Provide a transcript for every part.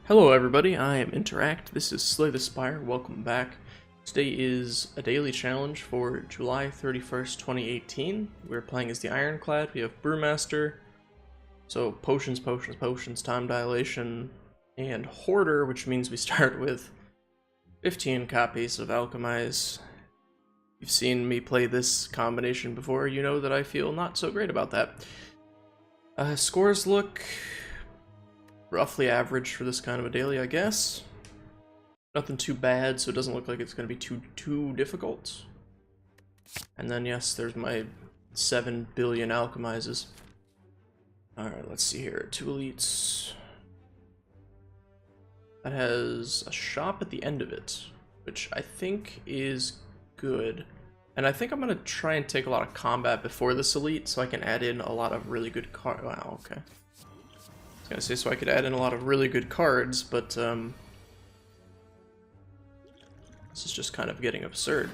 Hello everybody, I am Interact. This is Slay the Spire. Welcome back. Today is a daily challenge for July 31st, 2018. We're playing as the Ironclad. We have Brewmaster, so potions, time dilation, and Hoarder, which means we start with 15 copies of Alchemize. You've seen me play this combination before, you know that I feel not so great about that. Scores look roughly average for this kind of a daily, I guess. Nothing too bad, so it doesn't look like it's going to be too difficult. And then yes, there's my 7 billion alchemizes. Alright, let's see here. 2 elites. That has a shop at the end of it, which I think is good. And I think I'm going to try and take a lot of combat before this elite so I can add in a lot of really good cards. Wow, okay. I was gonna say, so I could add in a lot of really good cards, but this is just kind of getting absurd.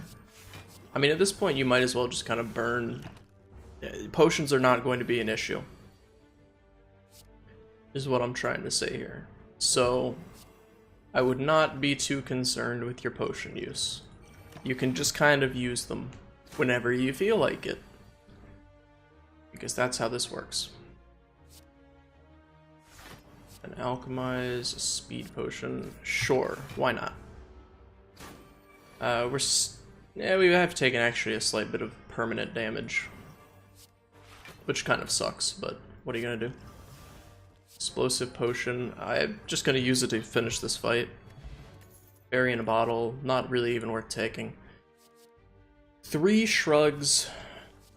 I mean, at this point, you might as well just kind of burn. Potions are not going to be an issue, is what I'm trying to say here. So, I would not be too concerned with your potion use. You can just kind of use them whenever you feel like it, because that's how this works. An alchemize, a speed potion, sure, why not? We have taken actually a slight bit of permanent damage, which kind of sucks, but what are you gonna do? Explosive potion, I'm just gonna use it to finish this fight. Berry in a bottle, not really even worth taking. 3 shrugs,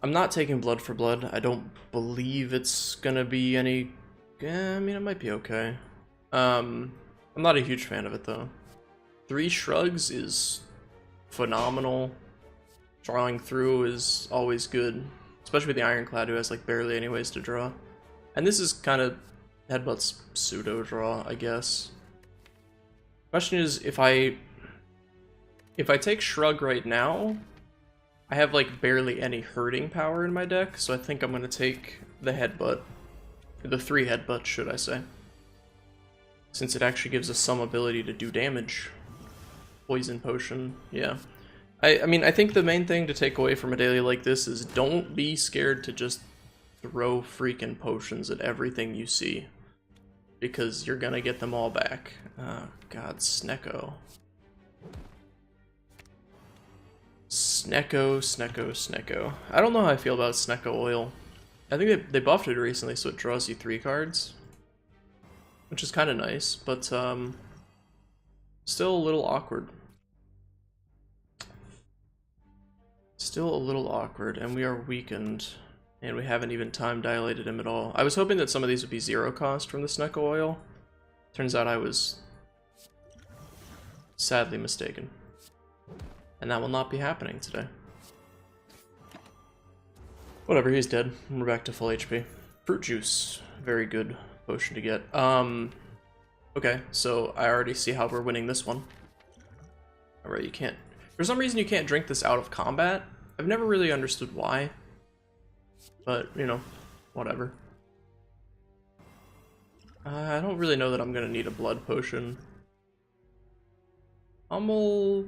I'm not taking blood for blood, I don't believe it's gonna be any. Yeah, I mean, it might be okay. I'm not a huge fan of it, though. 3 shrugs is phenomenal. Drawing through is always good. Especially with the Ironclad, who has, like, barely any ways to draw. And this is kind of Headbutt's pseudo-draw, I guess. Question is, if I take Shrug right now, I have, like, barely any hurting power in my deck, so I think I'm gonna take the Headbutt. The 3 headbutts, should I say. Since it actually gives us some ability to do damage. Poison potion, yeah. I mean, I think the main thing to take away from a daily like this is don't be scared to just throw freaking potions at everything you see. Because you're gonna get them all back. Oh, God, Snecko. Snecko. I don't know how I feel about Snecko oil. I think they buffed it recently, so it draws you 3 cards, which is kind of nice, but still a little awkward. And we are weakened, and we haven't even time dilated him at all. I was hoping that some of these would be 0 cost from the Snecko oil. Turns out I was sadly mistaken, and that will not be happening today. Whatever, he's dead. We're back to full HP. Fruit juice. Very good potion to get. Okay, so I already see how we're winning this one. Alright, you can't. For some reason, you can't drink this out of combat. I've never really understood why. But, you know, whatever. I don't really know that I'm gonna need a blood potion. Hummel.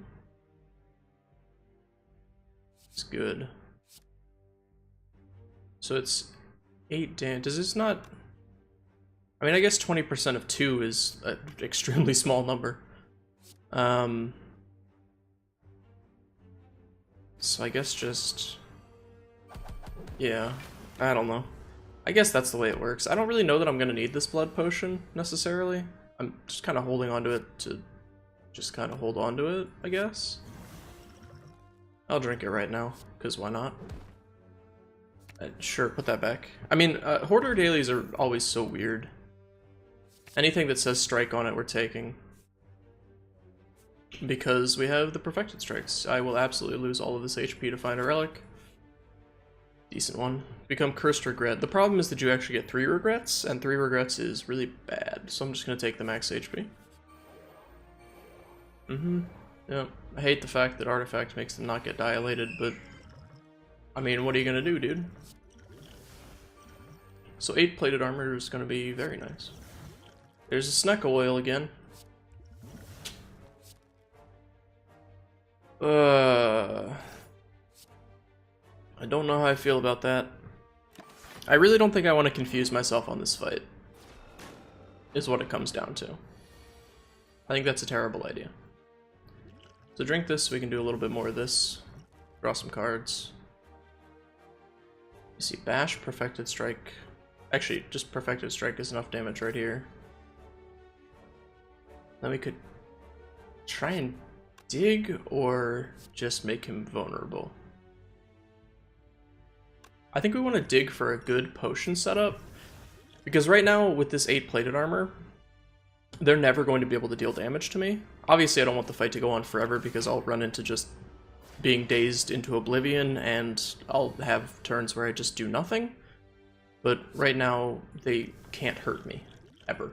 It's good. So it's 8 damage. Does this not... I mean, I guess 20% of 2 is an extremely small number. So I guess just... Yeah, I don't know. I guess that's the way it works. I don't really know that I'm going to need this blood potion, necessarily. I'm just kind of holding on to it to just kind of hold on to it, I guess. I'll drink it right now, because why not? Sure, put that back. I mean, Hoarder dailies are always so weird. Anything that says strike on it, we're taking. Because we have the perfected strikes. I will absolutely lose all of this HP to find a relic. Decent one. Become cursed regret. The problem is that you actually get 3 regrets, and 3 regrets is really bad. So I'm just gonna take the max HP. Yep. I hate the fact that artifact makes them not get dilated, but I mean, what are you gonna do, dude? So 8 plated armor is gonna be very nice. There's a snack oil again. I don't know how I feel about that. I really don't think I want to confuse myself on this fight, is what it comes down to. I think that's a terrible idea. So drink this, we can do a little bit more of this. Draw some cards. You see Bash, Perfected Strike. Actually, just Perfected Strike is enough damage right here. Then we could try and dig or just make him vulnerable. I think we want to dig for a good potion setup, because right now with this 8 plated armor, they're never going to be able to deal damage to me. Obviously I don't want the fight to go on forever because I'll run into just being dazed into oblivion and I'll have turns where I just do nothing. But right now they can't hurt me, ever.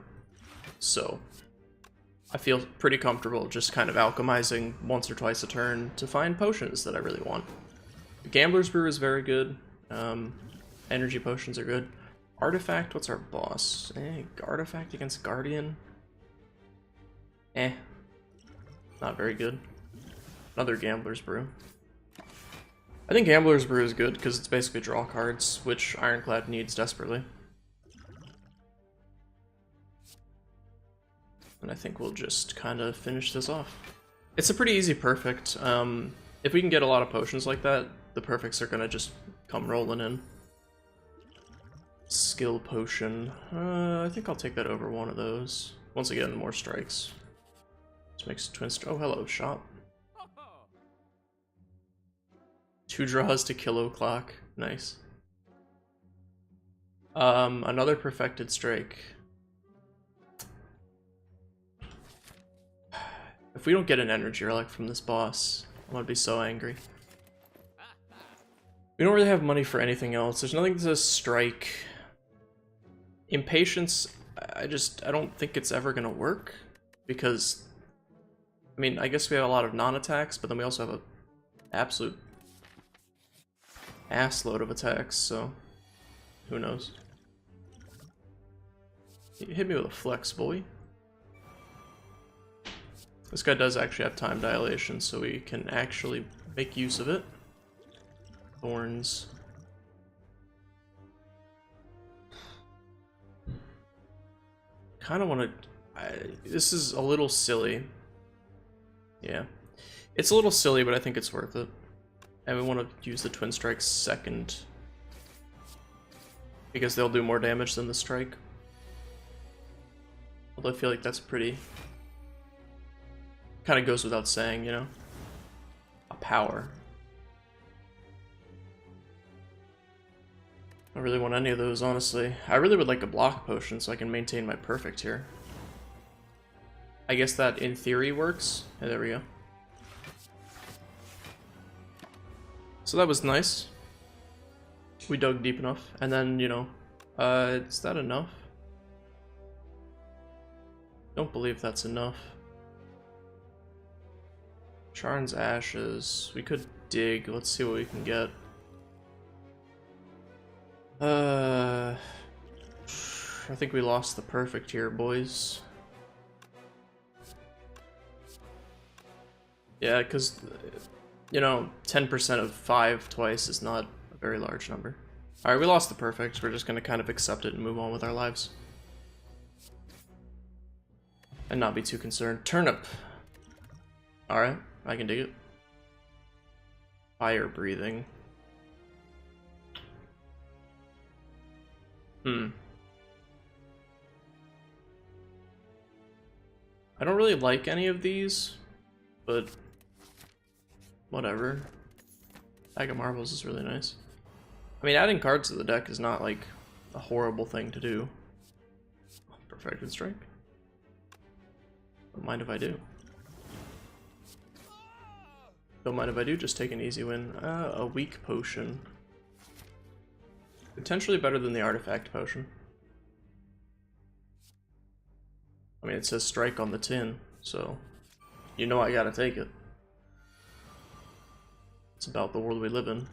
So I feel pretty comfortable just kind of alchemizing once or twice a turn to find potions that I really want. The Gambler's Brew is very good. Energy potions are good. Artifact, what's our boss? Artifact against Guardian? Not very good. Another Gambler's Brew. I think Gambler's Brew is good because it's basically draw cards, which Ironclad needs desperately. And I think we'll just kind of finish this off. It's a pretty easy perfect. If we can get a lot of potions like that, the perfects are gonna just come rolling in. Skill potion. I think I'll take that over one of those. Once again, more strikes. This makes twin oh, hello, shop. 2 draws to kill o'clock. Nice. Another perfected strike. If we don't get an energy relic from this boss, I'm gonna be so angry. We don't really have money for anything else. There's nothing that says strike. Impatience, I don't think it's ever gonna work, because, I mean, I guess we have a lot of non-attacks, but then we also have an absolute ass load of attacks, so who knows. Hit me with a flex, boy. This guy does actually have time dilation, so we can actually make use of it. Thorns. Kind of want to... this is a little silly. Yeah. It's a little silly, but I think it's worth it. And we want to use the Twin Strike second, because they'll do more damage than the strike. Although I feel like that's pretty... kind of goes without saying, you know? A power. I don't really want any of those, honestly. I really would like a block potion so I can maintain my perfect here. I guess that in theory works. Yeah, there we go. So that was nice. We dug deep enough. And then, you know, is that enough? Don't believe that's enough. Charn's Ashes. We could dig. Let's see what we can get. I think we lost the perfect here, boys. Yeah, because, you know, 10% of 5 twice is not a very large number. Alright, we lost the perfect. We're just going to kind of accept it and move on with our lives. And not be too concerned. Turnip. Alright, I can dig it. Fire breathing. I don't really like any of these, but whatever. Bag of Marbles is really nice. I mean, adding cards to the deck is not like a horrible thing to do. Perfected Strike. Don't mind if I do. Don't mind if I do, just take an easy win. A weak potion. Potentially better than the artifact potion. I mean, it says strike on the tin, so you know I gotta take it. It's about the world we live in.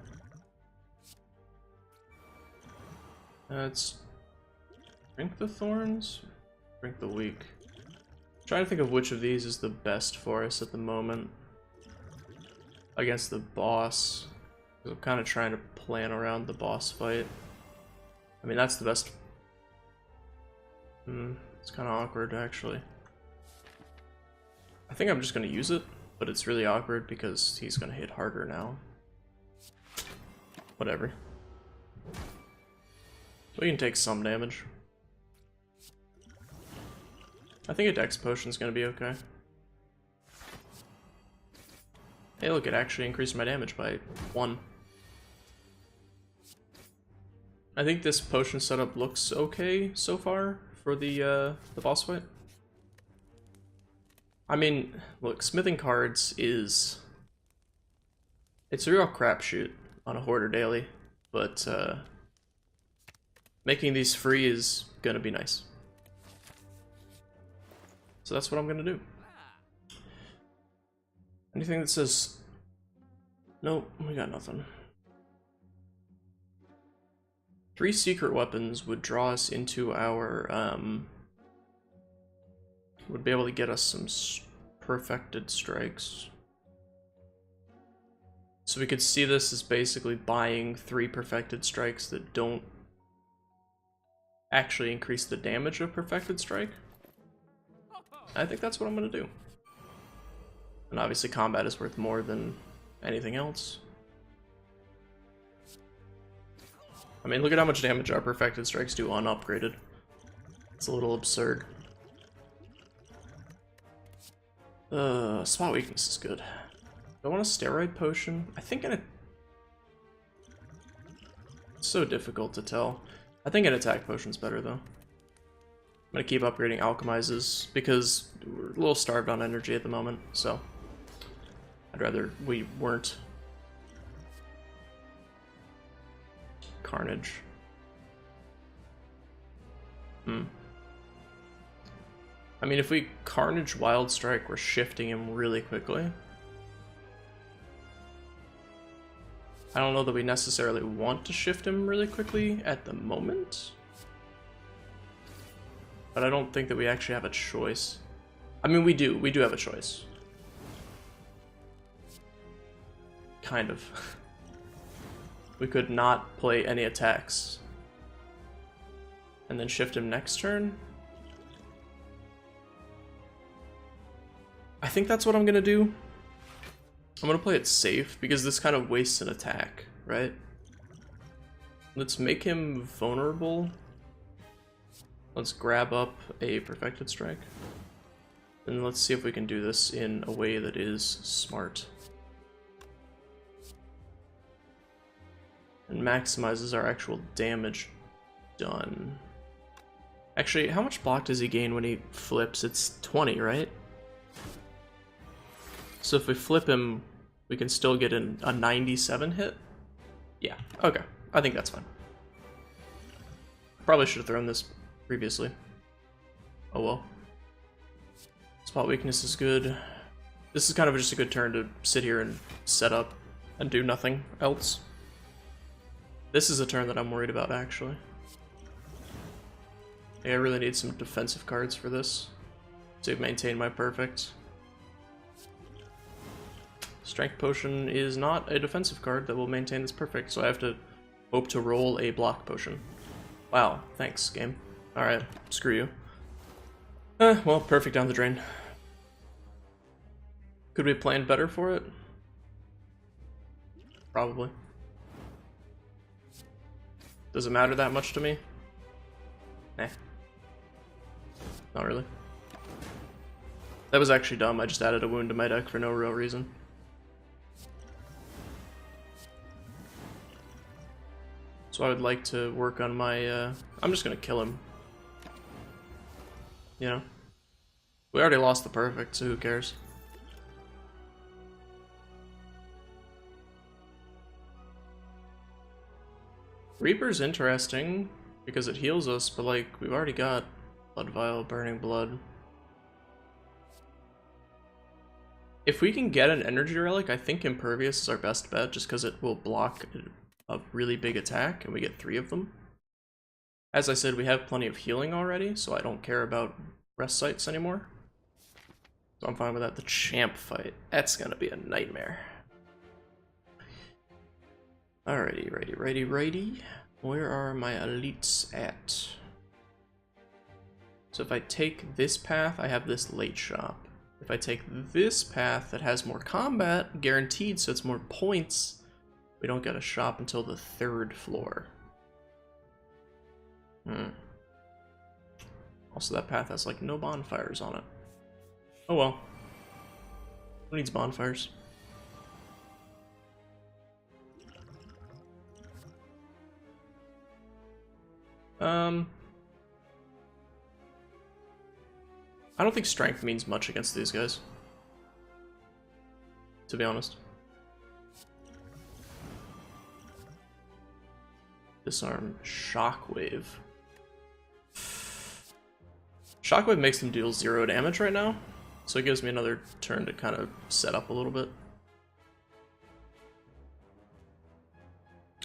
Let's drink the thorns. Drink the weak. Trying to think of which of these is the best for us at the moment against the boss. I'm kind of trying to plan around the boss fight. I mean, that's the best. It's kind of awkward, actually. I think I'm just going to use it, but it's really awkward because he's going to hit harder now. Whatever. We can take some damage. I think a dex potion's going to be okay. Hey look, it actually increased my damage by 1. I think this potion setup looks okay so far for the boss fight. I mean, look, smithing cards is... it's a real crapshoot on a Hoarder daily, but making these free is gonna be nice. So that's what I'm gonna do. Anything that says... nope, we got nothing. 3 secret weapons would draw us into our, would be able to get us some perfected strikes. So we could see this as basically buying 3 perfected strikes that don't actually increase the damage of perfected strike. I think that's what I'm going to do. And obviously combat is worth more than anything else. I mean, look at how much damage our perfected strikes do unupgraded. It's a little absurd. Spot weakness is good. Do I want a steroid potion? I think it's so difficult to tell. I think an attack potion's better though. I'm gonna keep upgrading alchemizes because we're a little starved on energy at the moment, so I'd rather we weren't. Carnage. I mean, if we Carnage Wild Strike, we're shifting him really quickly. I don't know that we necessarily want to shift him really quickly at the moment. But I don't think that we actually have a choice. I mean, we do have a choice. Kind of. We could not play any attacks. And then shift him next turn. I think that's what I'm gonna do. I'm gonna play it safe because this kind of wastes an attack, right? Let's make him vulnerable. Let's grab up a perfected strike. And let's see if we can do this in a way that is smart. And maximizes our actual damage done. Actually, how much block does he gain when he flips? It's 20, right? So if we flip him, we can still get a 97 hit? Yeah, okay. I think that's fine. Probably should have thrown this previously. Oh well. Spot weakness is good. This is kind of just a good turn to sit here and set up and do nothing else. This is a turn that I'm worried about, actually. I really need some defensive cards for this to maintain my perfect. Strength Potion is not a defensive card that will maintain this perfect, so I have to hope to roll a block potion. Wow, thanks, game. Alright, screw you. Well, perfect down the drain. Could we have planned better for it? Probably. Does it matter that much to me? Eh. Not really. That was actually dumb. I just added a wound to my deck for no real reason. So I would like to work on my, I'm just gonna kill him. You know? We already lost the perfect, so who cares? Reaper's interesting, because it heals us, but like, we've already got Blood Vial, Burning Blood. If we can get an Energy Relic, I think Impervious is our best bet, just because it will block a really big attack, and we get 3 of them. As I said, we have plenty of healing already, so I don't care about rest sites anymore. So I'm fine with that. The champ fight. That's gonna be a nightmare. Alrighty, righty. Where are my elites at? So if I take this path, I have this late shop. If I take this path that has more combat, guaranteed, so it's more points, we don't get a shop until the 3rd floor. Also, that path has like no bonfires on it. Oh well. Who needs bonfires? I don't think strength means much against these guys, to be honest. Disarm Shockwave. Shockwave makes them deal 0 damage right now, so it gives me another turn to kind of set up a little bit.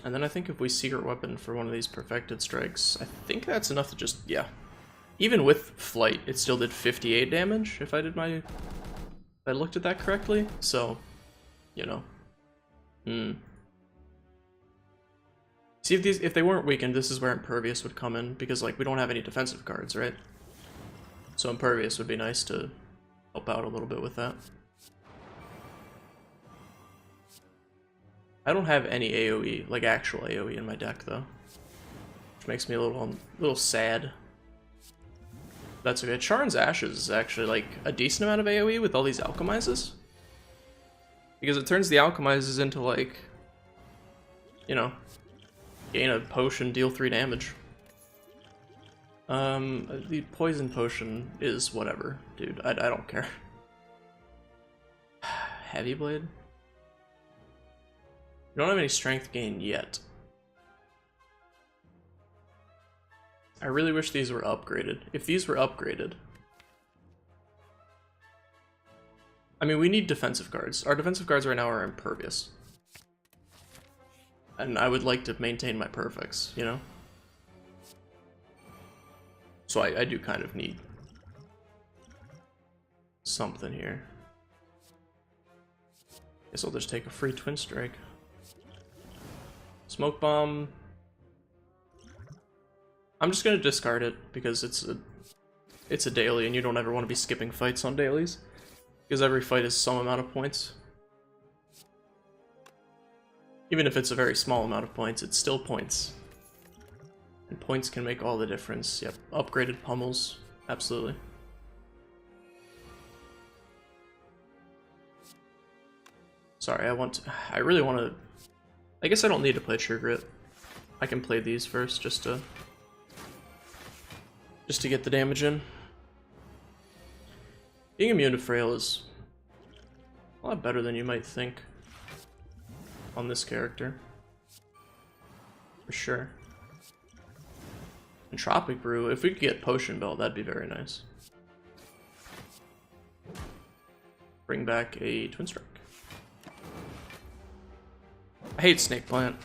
And then I think if we Secret Weapon for one of these Perfected Strikes, I think that's enough to just, yeah. Even with Flight, it still did 58 damage, if I looked at that correctly, so, you know. See, if they weren't weakened, this is where Impervious would come in, because, like, we don't have any defensive cards, right? So Impervious would be nice to help out a little bit with that. I don't have any AoE, like actual AoE in my deck, though. Which makes me a little sad. That's okay. Charon's Ashes is actually, like, a decent amount of AoE with all these Alchemizes. Because it turns the Alchemizes into, like, you know, gain a potion, deal 3 damage. The Poison Potion is whatever, dude. I don't care. Heavy Blade? We don't have any strength gain yet. I really wish these were upgraded. If these were upgraded... I mean, we need defensive cards. Our defensive cards right now are Impervious. And I would like to maintain my perfects, you know? So I do kind of need something here. Guess I'll just take a free Twin Strike. Smoke Bomb. I'm just gonna discard it because it's a daily and you don't ever want to be skipping fights on dailies. Because every fight is some amount of points. Even if it's a very small amount of points, it's still points. And points can make all the difference. Yep, upgraded pummels, absolutely. Sorry, I really want to... I guess I don't need to play True Grit. I can play these first just to get the damage in. Being immune to Frail is a lot better than you might think on this character. For sure. And Tropic Brew, if we could get Potion Belt, that'd be very nice. Bring back a Twin Strike. I hate Snake Plant.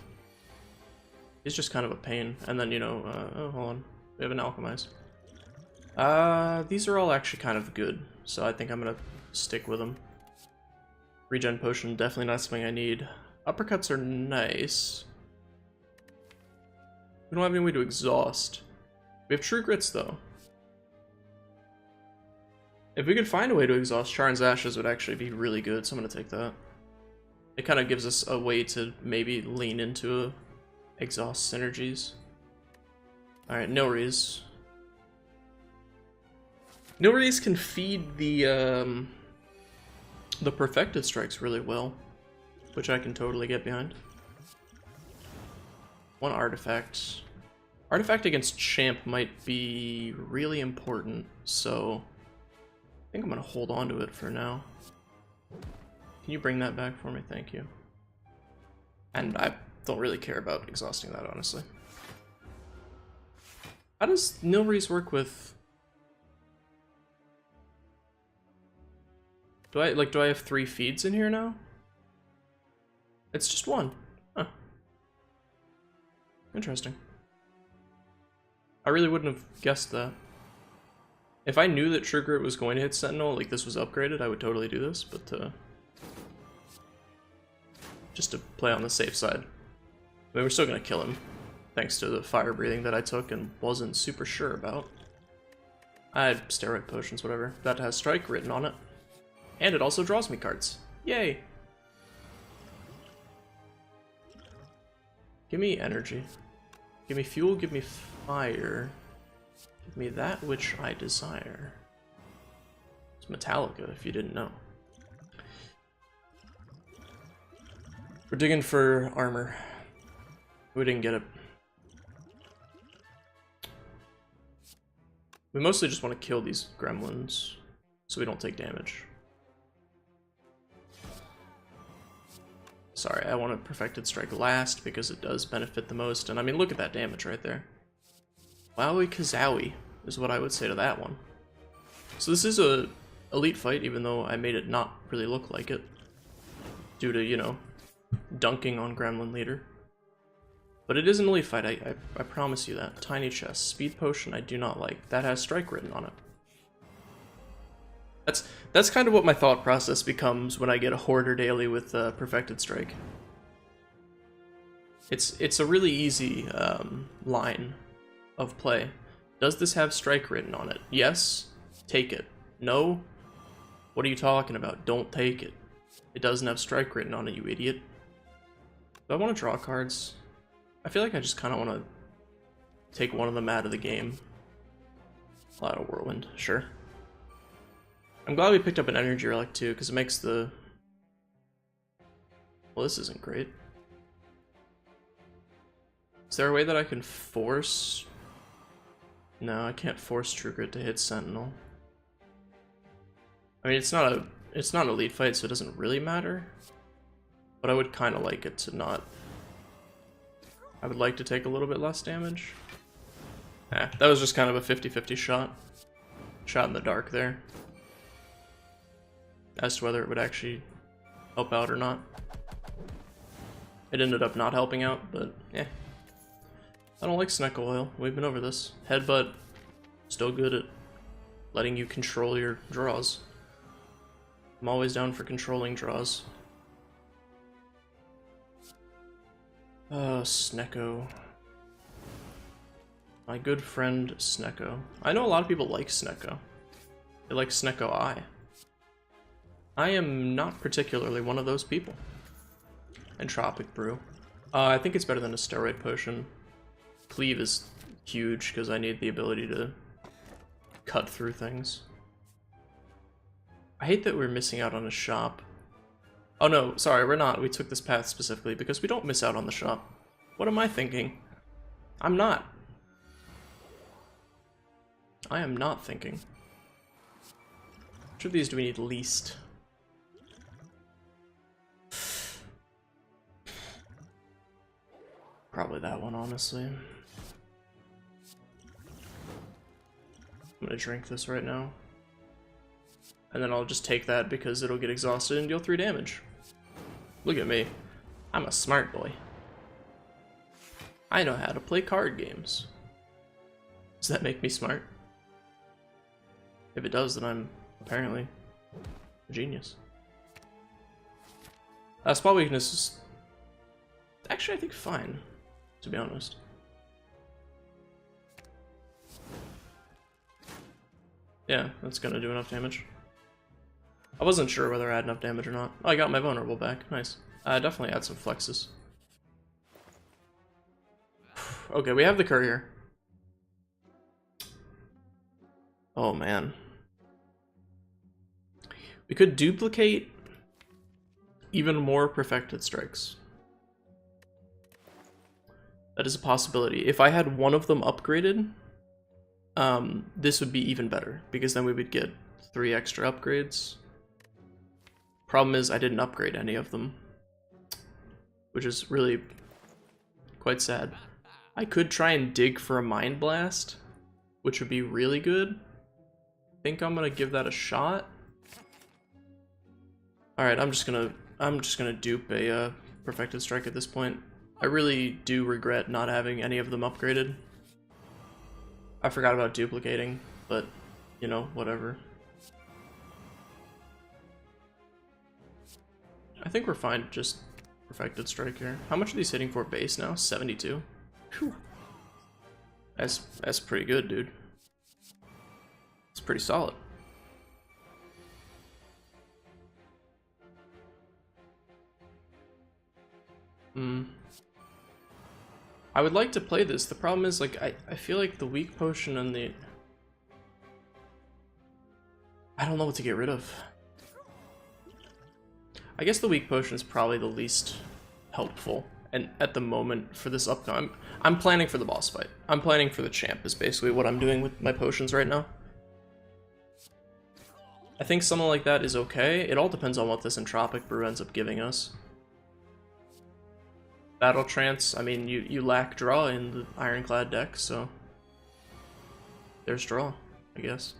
He's just kind of a pain. And then, you know, oh, hold on. We have an Alchemize. These are all actually kind of good, so I think I'm gonna stick with them. Regen Potion, definitely not something I need. Uppercuts are nice. We don't have any way to exhaust. We have True Grits, though. If we could find a way to exhaust, Charon's Ashes would actually be really good, so I'm gonna take that. It kind of gives us a way to maybe lean into exhaust synergies. Alright, Nilries. Nilries can feed the Perfected Strikes really well, which I can totally get behind. One Artifact. Artifact against Champ might be really important, so I think I'm gonna hold on to it for now. Can you bring that back for me? Thank you. And I don't really care about exhausting that, honestly. How does Nilries work with... Do I have 3 feeds in here now? It's just 1. Huh. Interesting. I really wouldn't have guessed that. If I knew that True Grit was going to hit Sentinel, like this was upgraded, I would totally do this, but just to play on the safe side. I mean, we're still gonna kill him, thanks to the fire breathing that I took and wasn't super sure about. I had steroid potions, whatever. That has strike written on it. And it also draws me cards. Yay! Give me energy. Give me fuel, give me fire. Give me that which I desire. It's Metallica, if you didn't know. We're digging for armor. We didn't get it. We mostly just want to kill these gremlins so we don't take damage. Sorry, I want a Perfected Strike last because it does benefit the most, and I mean, look at that damage right there. Wowie kazowie is what I would say to that one. So this is a elite fight, even though I made it not really look like it. Due to, you know, dunking on Gremlin Leader. But it is an elite fight, I promise you that. Tiny chest, speed potion I do not like. That has strike written on it. That's kind of what my thought process becomes when I get a Hoarder daily with Perfected Strike. It's a really easy line of play. Does this have strike written on it? Yes, take it. No? What are you talking about? Don't take it. It doesn't have strike written on it, you idiot. Do I want to draw cards? I feel like I just kind of want to take one of them out of the game. Out of Whirlwind, sure. I'm glad we picked up an energy relic too, because it makes the... Well, this isn't great. Is there a way that I can force... No, I can't force True Grit to hit Sentinel. I mean, it's not an elite fight, so it doesn't really matter. But I would kind of like it to not... I would like to take a little bit less damage. That was just kind of a 50-50 shot. Shot in the dark there. As to whether it would actually help out or not. It ended up not helping out, but yeah. I don't like Sneck Oil. We've been over this. Headbutt, still good at letting you control your draws. I'm always down for controlling draws. Snecko. My good friend Snecko. I know a lot of people like Snecko. They like Snecko Eye. I am not particularly one of those people. Entropic Brew. I think it's better than a steroid potion. Cleave is huge because I need the ability to cut through things. I hate that we're missing out on a shop. Oh no, sorry, we're not. We took this path specifically because we don't miss out on the shop. What am I thinking? I'm not. I am not thinking. Which of these do we need least? Probably that one, honestly. I'm gonna drink this right now. And then I'll just take that because it'll get exhausted and deal 3 damage. Look at me. I'm a smart boy. I know how to play card games. Does that make me smart? If it does, then I'm apparently a genius. Spot weakness is actually, I think, fine, to be honest. Yeah, that's gonna do enough damage. I wasn't sure whether I had enough damage or not. Oh, I got my vulnerable back. Nice. Definitely add some flexes. Okay, we have the courier. Oh man. We could duplicate even more perfected strikes. That is a possibility. If I had one of them upgraded, this would be even better, because then we would get 3 extra upgrades. Problem is, I didn't upgrade any of them, which is really quite sad. I could try and dig for a Mind Blast, which would be really good. I think I'm gonna give that a shot. Alright, I'm just gonna dupe a Perfected Strike at this point. I really do regret not having any of them upgraded. I forgot about duplicating, but, you know, whatever. I think we're fine, just perfected strike here. How much are these hitting for base now? 72? Whew. That's pretty good, dude. It's pretty solid. I would like to play this. The problem is, like, I feel like the weak potion and the... I don't know what to get rid of. I guess the weak potion is probably the least helpful. And at the moment, for this upcoming... I'm planning for the boss fight. I'm planning for the champ is basically what I'm doing with my potions right now. I think something like that is okay. It all depends on what this Entropic Brew ends up giving us. Battle Trance, I mean, you lack draw in the Ironclad deck, so there's draw, I guess.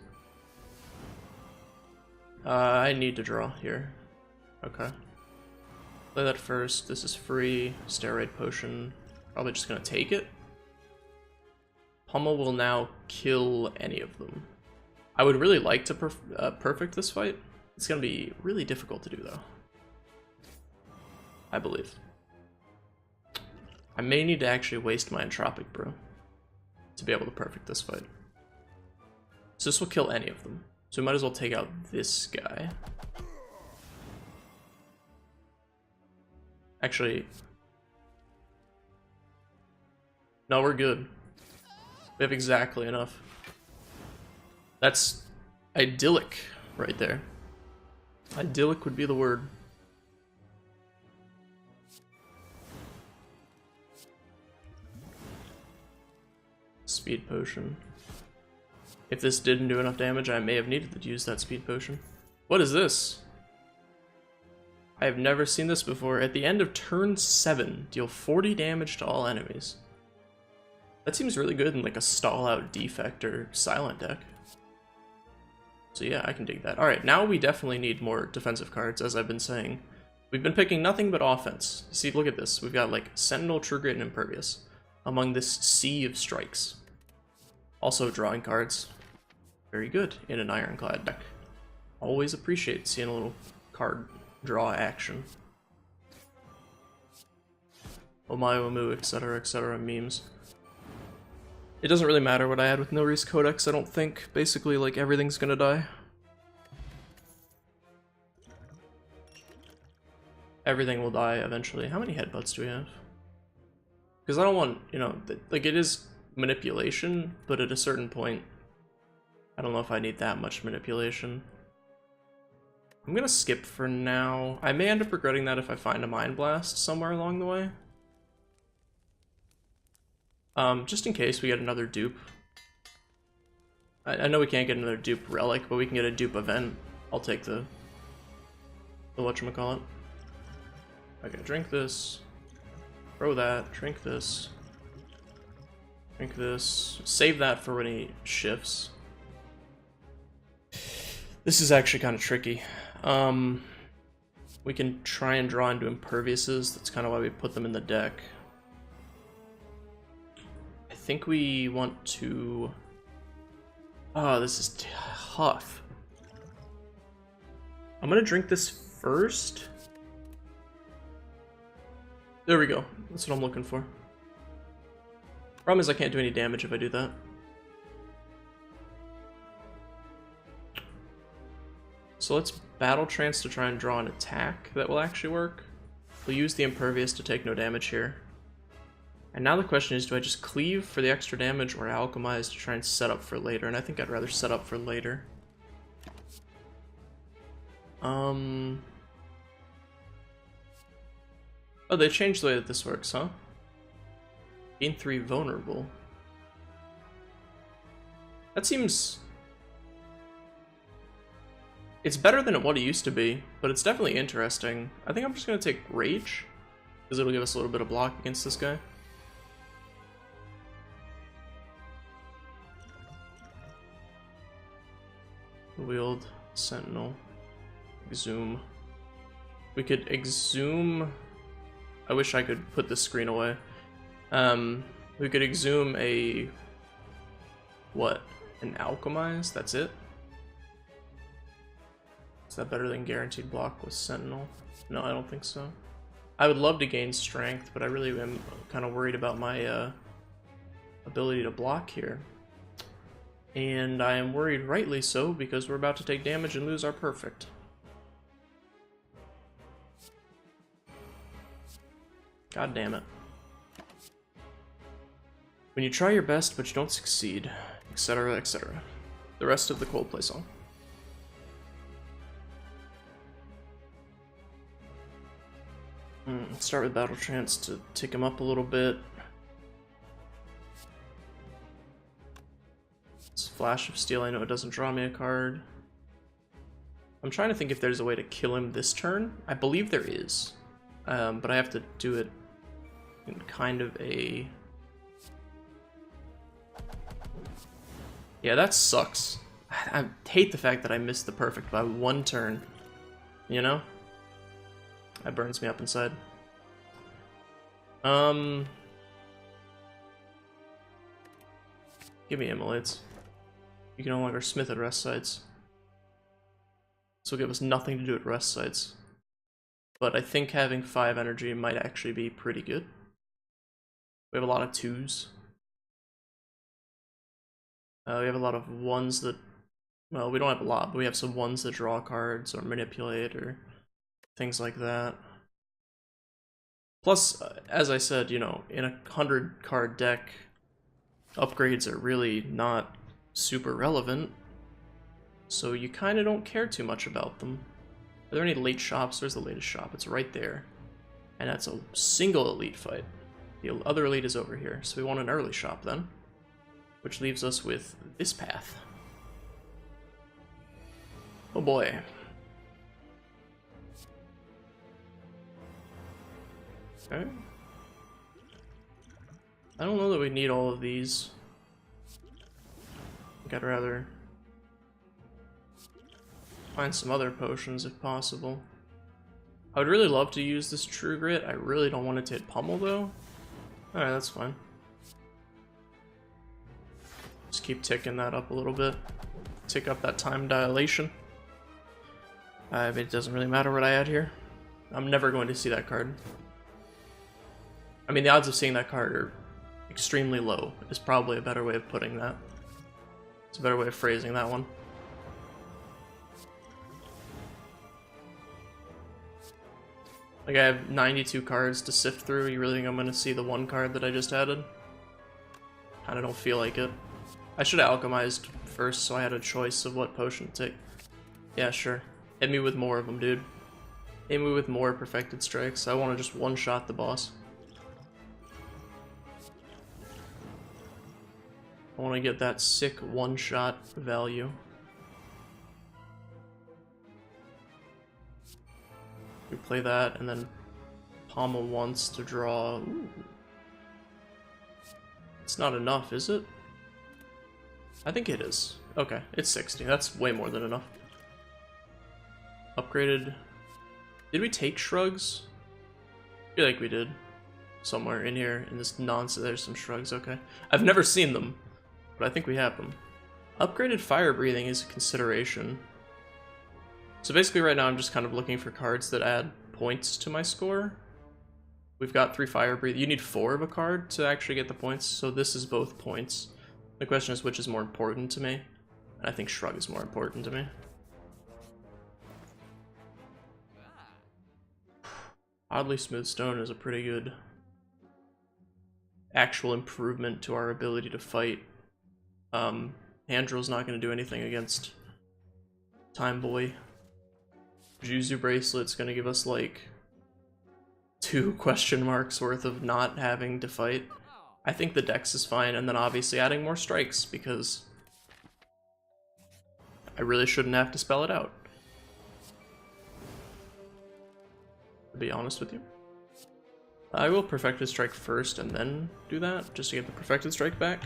I need to draw here. Okay. Play that first. This is free. Steroid Potion. Probably just gonna take it. Pummel will now kill any of them. I would really like to perfect this fight. It's gonna be really difficult to do, though. I believe. I may need to actually waste my Entropic Brew to be able to perfect this fight. So this will kill any of them. So we might as well take out this guy. Actually, no, we're good. We have exactly enough. That's idyllic right there. Idyllic would be the word. Speed potion. If this didn't do enough damage, I may have needed to use that speed potion. What is this? I have never seen this before. At the end of turn 7, deal 40 damage to all enemies. That seems really good in like a stall out defect or silent deck. So yeah, I can dig that. Alright, now we definitely need more defensive cards, as I've been saying. We've been picking nothing but offense. See, look at this. We've got like Sentinel, True Grit, and Impervious among this sea of strikes. Also drawing cards. Very good in an Ironclad deck. Always appreciate seeing a little card draw action. Omayomu, etc., memes. It doesn't really matter what I add with Nilri's Codex, I don't think. Basically, like, everything's gonna die. Everything will die eventually. How many headbutts do we have? Because I don't want, you know, like, it is manipulation, but at a certain point, I don't know if I need that much manipulation. I'm gonna skip for now. I may end up regretting that if I find a Mind Blast somewhere along the way. Just in case we get another dupe. I know we can't get another dupe relic, but we can get a dupe event. I'll take the whatchamacallit. Okay, drink this. Throw that, drink this. Drink this. Save that for when he shifts. This is actually kind of tricky. We can try and draw into Imperviouses. That's kind of why we put them in the deck. I think we want to... Oh, this is tough. I'm gonna drink this first. There we go. That's what I'm looking for. Problem is I can't do any damage if I do that. So let's Battle Trance to try and draw an attack that will actually work. We'll use the Impervious to take no damage here. And now the question is, do I just cleave for the extra damage or alchemize to try and set up for later? And I think I'd rather set up for later. Oh, they changed the way that this works, huh? Gain 3 vulnerable. That seems... It's better than what it used to be, but it's definitely interesting. I think I'm just going to take Rage, because it'll give us a little bit of block against this guy. Wield, Sentinel, Exhume. We could Exhume... I wish I could put this screen away. We could Exhume a What? An alchemize? That's it? Is that better than guaranteed block with Sentinel? No, I don't think so. I would love to gain strength, but I really am kind of worried about my ability to block here. And I am worried rightly so, because we're about to take damage and lose our perfect. God damn it. When you try your best but you don't succeed, etc., etc. The rest of the Coldplay song. Let's start with Battle Trance to tick him up a little bit. It's Flash of Steel, I know it doesn't draw me a card. I'm trying to think if there's a way to kill him this turn. I believe there is. But I have to do it in kind of a... Yeah, that sucks. I hate the fact that I missed the perfect by one turn. You know? That burns me up inside. Give me immolates. You can no longer smith at rest sites. This will give us nothing to do at rest sites. But I think having 5 energy might actually be pretty good. We have a lot of 2s. We have a lot of 1s that... Well, we don't have a lot, but we have some 1s that draw cards or manipulate or things like that. Plus, as I said, you know, in a 100-card deck, upgrades are really not super relevant, so you kind of don't care too much about them. Are there any late shops? There's the latest shop. It's right there. And that's a single elite fight. The other elite is over here, so we want an early shop then. Which leaves us with this path. Oh boy. Okay. I don't know that we need all of these. I think I'd rather find some other potions if possible. I would really love to use this True Grit. I really don't want it to hit Pummel though. Alright, that's fine. Just keep ticking that up a little bit. Tick up that time dilation. It doesn't really matter what I add here. I'm never going to see that card. I mean, the odds of seeing that card are extremely low, is probably a better way of putting that. It's a better way of phrasing that one. Like, I have 92 cards to sift through. You really think I'm going to see the one card that I just added? Kinda don't feel like it. I should have alchemized first so I had a choice of what potion to take. Yeah, sure. Hit me with more of them, dude. Hit me with more perfected strikes. I want to just one-shot the boss. I want to get that sick one-shot value. We play that, and then Pommel once to draw... Ooh. It's not enough, is it? I think it is. Okay, it's 60. That's way more than enough. Upgraded... Did we take shrugs? I feel like we did. Somewhere in here, in this nonsense, there's some shrugs, okay. I've never seen them, but I think we have them. Upgraded fire breathing is a consideration. So basically right now I'm just kind of looking for cards that add points to my score. We've got 3 fire breathing. You need 4 of a card to actually get the points, so this is both points. The question is which is more important to me, and I think shrug is more important to me. Oddly Smooth Stone is a pretty good actual improvement to our ability to fight. Hand Drill's not going to do anything against Time Boy. Juzu Bracelet's going to give us like 2 question marks worth of not having to fight. I think the Dex is fine, and then obviously adding more strikes because I really shouldn't have to spell it out. To be honest with you. I will Perfected Strike first and then do that, just to get the Perfected Strike back.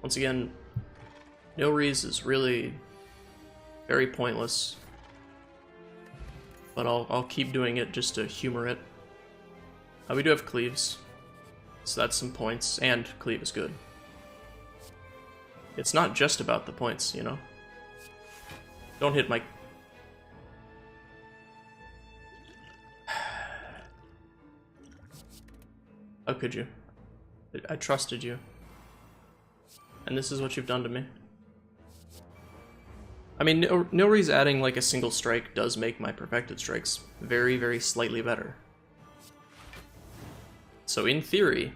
Once again, No Reese is really very pointless, but I'll keep doing it just to humor it. We do have Cleaves, so that's some points, and Cleave is good. It's not just about the points, you know? Don't hit my... How could you? I trusted you. And this is what you've done to me. I mean, Nilri's adding like a single strike does make my perfected strikes very, very slightly better. So in theory,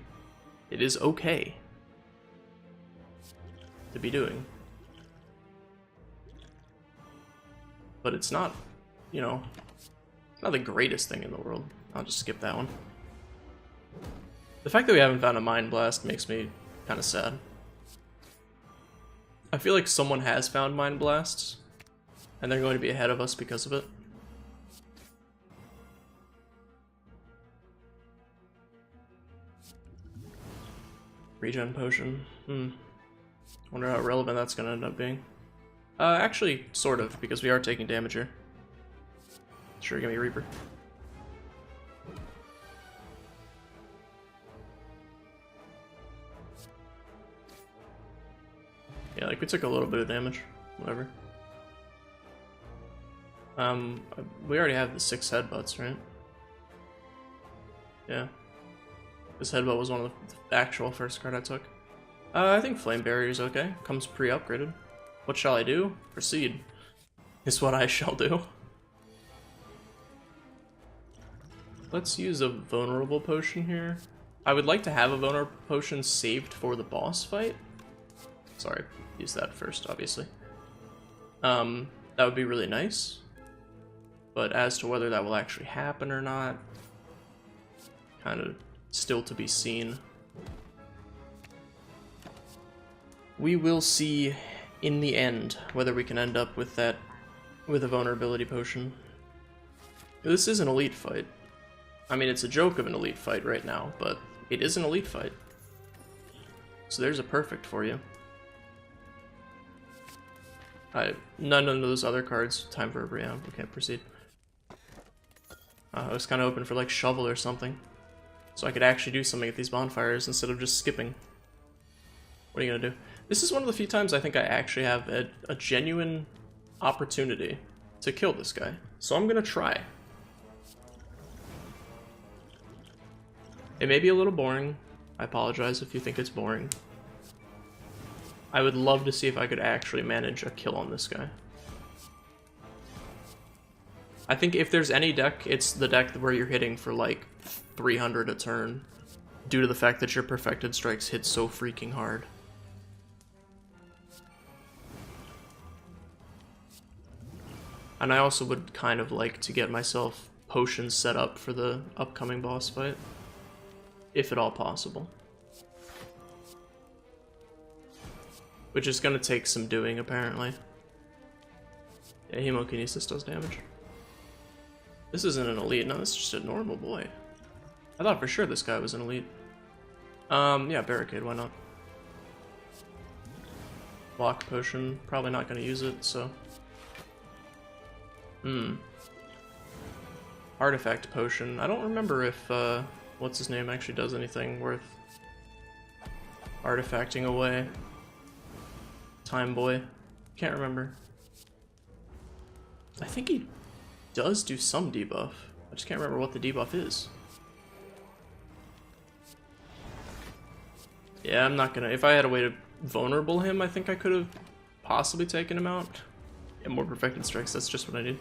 it is okay to be doing. But it's not, you know, not the greatest thing in the world. I'll just skip that one. The fact that we haven't found a Mind Blast makes me kind of sad. I feel like someone has found Mind Blasts, and they're going to be ahead of us because of it. Regen potion. Wonder how relevant that's going to end up being. Actually, sort of, because we are taking damage here. Sure, give me Reaper. Yeah, like we took a little bit of damage. Whatever. We already have the 6 headbutts, right? Yeah. This headbutt was one of the actual first card I took. I think Flame Barrier is okay. Comes pre-upgraded. What shall I do? Proceed. Is what I shall do. Let's use a vulnerable potion here. I would like to have a vulnerable potion saved for the boss fight. Sorry, use that first, obviously. That would be really nice. But as to whether that will actually happen or not, kind of still to be seen. We will see in the end whether we can end up with that, with a vulnerability potion. This is an elite fight. I mean, it's a joke of an elite fight right now, but it is an elite fight. So there's a perfect for you. None of those other cards. Time for a Briam. Okay, proceed. I was kind of hoping for like Shovel or something, so I could actually do something at these bonfires instead of just skipping. What are you gonna do? This is one of the few times I think I actually have a genuine opportunity to kill this guy. So I'm gonna try. It may be a little boring. I apologize if you think it's boring. I would love to see if I could actually manage a kill on this guy. I think if there's any deck, it's the deck where you're hitting for like 300 a turn, due to the fact that your perfected strikes hit so freaking hard. And I also would kind of like to get myself potions set up for the upcoming boss fight, if at all possible. Which is going to take some doing, apparently. Yeah, Hemokinesis does damage. This isn't an elite, no, this is just a normal boy. I thought for sure this guy was an elite. Yeah, Barricade, why not? Block potion, probably not going to use it, so... Artifact potion. I don't remember if, what's his name actually does anything worth artifacting away. Time Boy. Can't remember. I think he does do some debuff. I just can't remember what the debuff is. Yeah, I'm not gonna... If I had a way to vulnerable him, I think I could have possibly taken him out. Yeah, more perfected strikes, that's just what I need.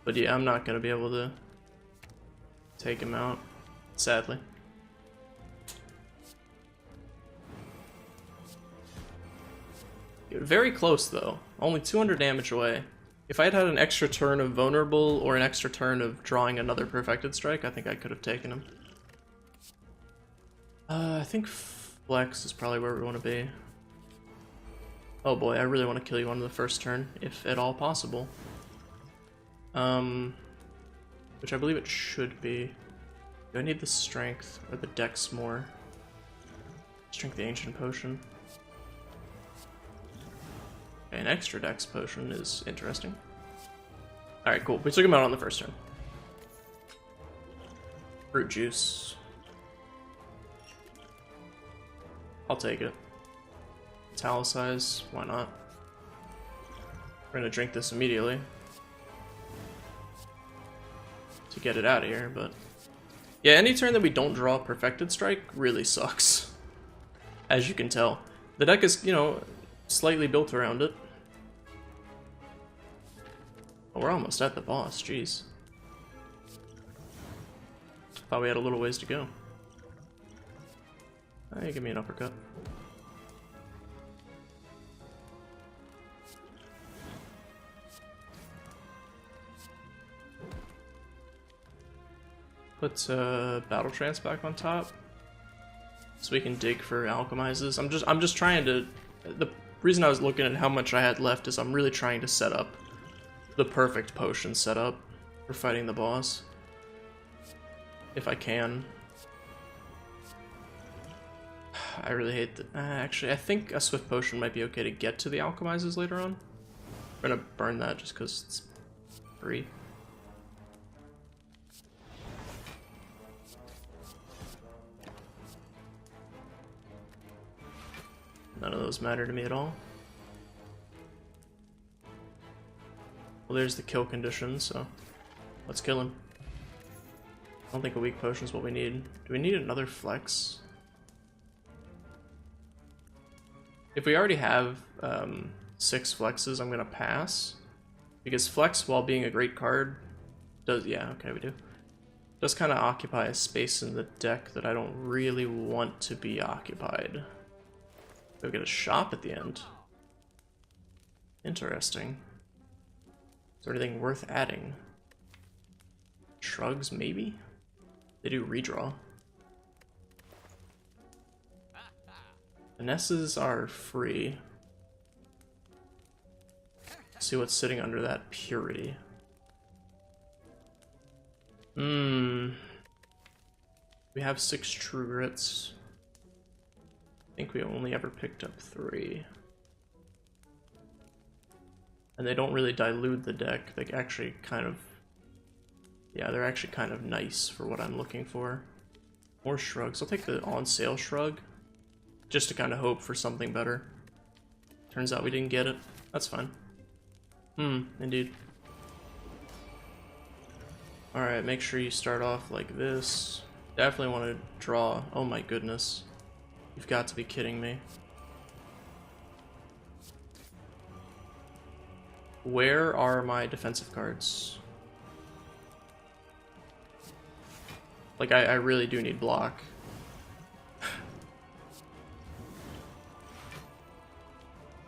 But yeah, I'm not gonna be able to take him out, sadly. Very close though, only 200 damage away. If I had had an extra turn of vulnerable or an extra turn of drawing another perfected strike, I think I could have taken him. I think Flex is probably where we want to be. Oh boy, I really want to kill you on the first turn, if at all possible. Which I believe it should be. Do I need the strength or the dex more? Strength the ancient potion. Okay, an extra dex potion is interesting. Alright, cool. We took him out on the first turn. Fruit juice. I'll take it. Italicize, why not? We're gonna drink this immediately to get it out of here, but yeah, any turn that we don't draw Perfected Strike really sucks. As you can tell. The deck is, you know, slightly built around it. Oh, we're almost at the boss, jeez. Thought we had a little ways to go. Hey, give me an uppercut. Put Battle Trance back on top, so we can dig for alchemizes. I'm just trying to. The reason I was looking at how much I had left is I'm really trying to set up the perfect potion setup for fighting the boss, if I can. I really hate that. Actually, I think a Swift Potion might be okay to get to the alchemizes later on. We're gonna burn that just because it's free. None of those matter to me at all. Well, there's the kill condition, so let's kill him. I don't think a weak potion is what we need. Do we need another flex? If we already have 6 flexes, I'm gonna pass. Because flex, while being a great card, does, yeah, okay, we do. Does kind of occupy a space in the deck that I don't really want to be occupied. We'll get a shop at the end. Interesting. Is there anything worth adding? Shrugs, maybe? They do redraw. Finesses are free. Let's see what's sitting under that purity. We have 6 True Grits. I think we only ever picked up 3. And they don't really dilute the deck. They actually kind of... yeah, they're actually kind of nice for what I'm looking for. More shrugs. I'll take the on sale shrug. Just to kind of hope for something better. Turns out we didn't get it. That's fine. Indeed. Alright, make sure you start off like this. Definitely want to draw. Oh my goodness. You've got to be kidding me. Where are my defensive cards? Like, I really do need block.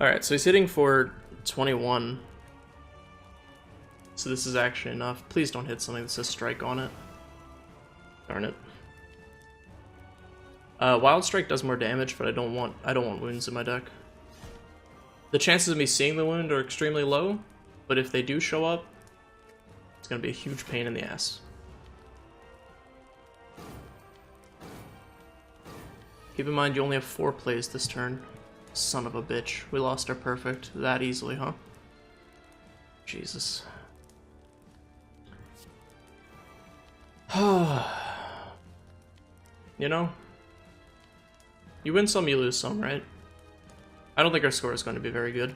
Alright, so he's hitting for 21. So this is actually enough. Please don't hit something that says strike on it. Darn it. Wild Strike does more damage, but I don't want wounds in my deck. The chances of me seeing the wound are extremely low, but if they do show up, it's gonna be a huge pain in the ass. Keep in mind you only have 4 plays this turn. Son of a bitch. We lost our perfect that easily, huh? Jesus. You know? You win some, you lose some, right? I don't think our score is going to be very good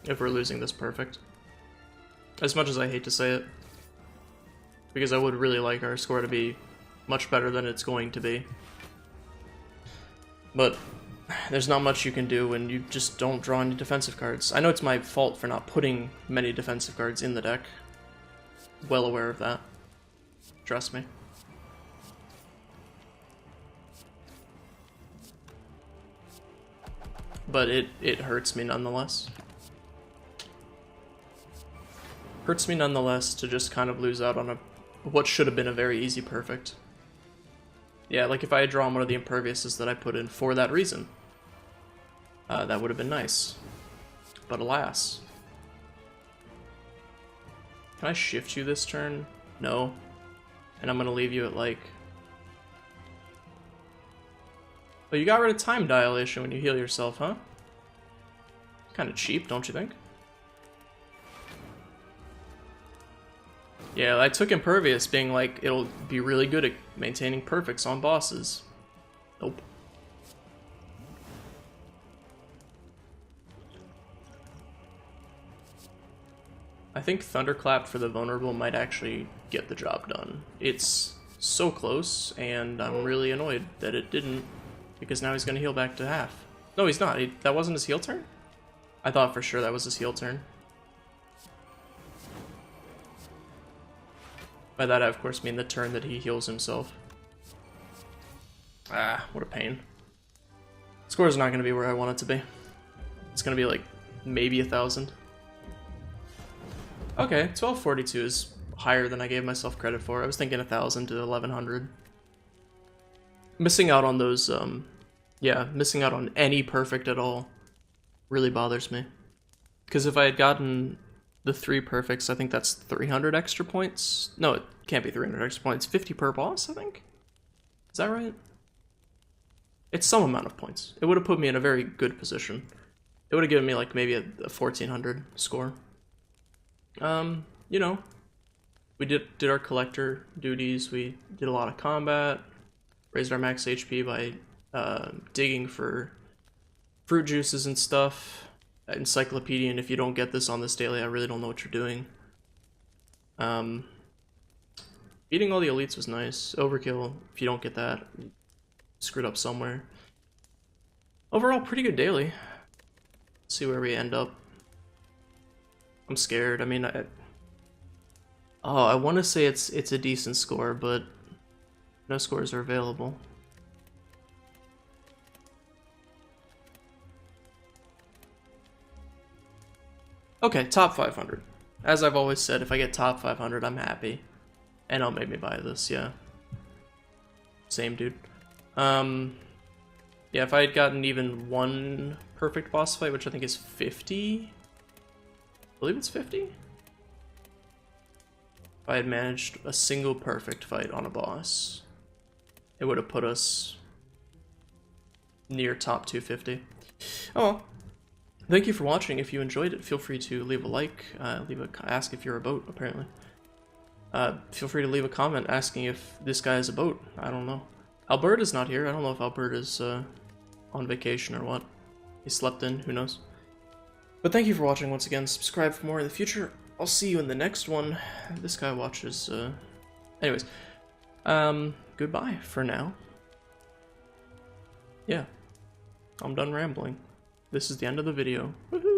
if we're losing this perfect. As much as I hate to say it. Because I would really like our score to be much better than it's going to be. But there's not much you can do when you just don't draw any defensive cards. I know it's my fault for not putting many defensive cards in the deck. Well aware of that. Trust me. But it hurts me nonetheless. Hurts me nonetheless to just kind of lose out on what should have been a very easy perfect. Yeah, like if I had drawn one of the imperviouses that I put in for that reason. That would have been nice. But alas. Can I shift you this turn? No. And I'm gonna leave you at like... Oh, you got rid of time dilation when you heal yourself, huh? Kind of cheap, don't you think? Yeah, I took Impervious being like, it'll be really good at maintaining perfects on bosses. Nope. I think Thunderclap for the vulnerable might actually get the job done. It's so close, and I'm really annoyed that it didn't, because now he's going to heal back to half. No, he's not. That wasn't his heal turn? I thought for sure that was his heal turn. By that I of course mean the turn that he heals himself. Ah, what a pain. Score is not going to be where I want it to be. It's going to be like maybe 1,000. Okay, 1242 is higher than I gave myself credit for. I was thinking 1,000 to 1,100. Missing out on those, yeah, missing out on any perfect at all really bothers me. Because if I had gotten the 3 perfects, I think that's 300 extra points. No, it can't be 300 extra points. 50 per boss, I think? Is that right? It's some amount of points. It would have put me in a very good position. It would have given me like maybe a 1,400 score. You know, we did our collector duties. We did a lot of combat, raised our max HP by digging for fruit juices and stuff. Encyclopedia, and if you don't get this on this daily, I really don't know what you're doing. Beating all the elites was nice. Overkill, if you don't get that, screwed up somewhere. Overall, pretty good daily. Let's see where we end up. I'm scared. I mean, I want to say it's a decent score, but no scores are available. Okay, top 500. As I've always said, if I get top 500, I'm happy. And it'll make me buy this, yeah. Same, dude. Yeah, if I had gotten even 1 perfect boss fight, which I think is 50? I believe it's 50? If I had managed a single perfect fight on a boss, it would have put us near top 250. Oh well. Thank you for watching. If you enjoyed it, feel free to leave a like, ask if you're a boat, apparently. Feel free to leave a comment asking if this guy is a boat. I don't know. Alberta's not here. I don't know if Alberta's on vacation or what. He slept in, who knows. But thank you for watching once again. Subscribe for more in the future. I'll see you in the next one. This guy watches, anyways. Goodbye for now. Yeah. I'm done rambling. This is the end of the video. Woohoo!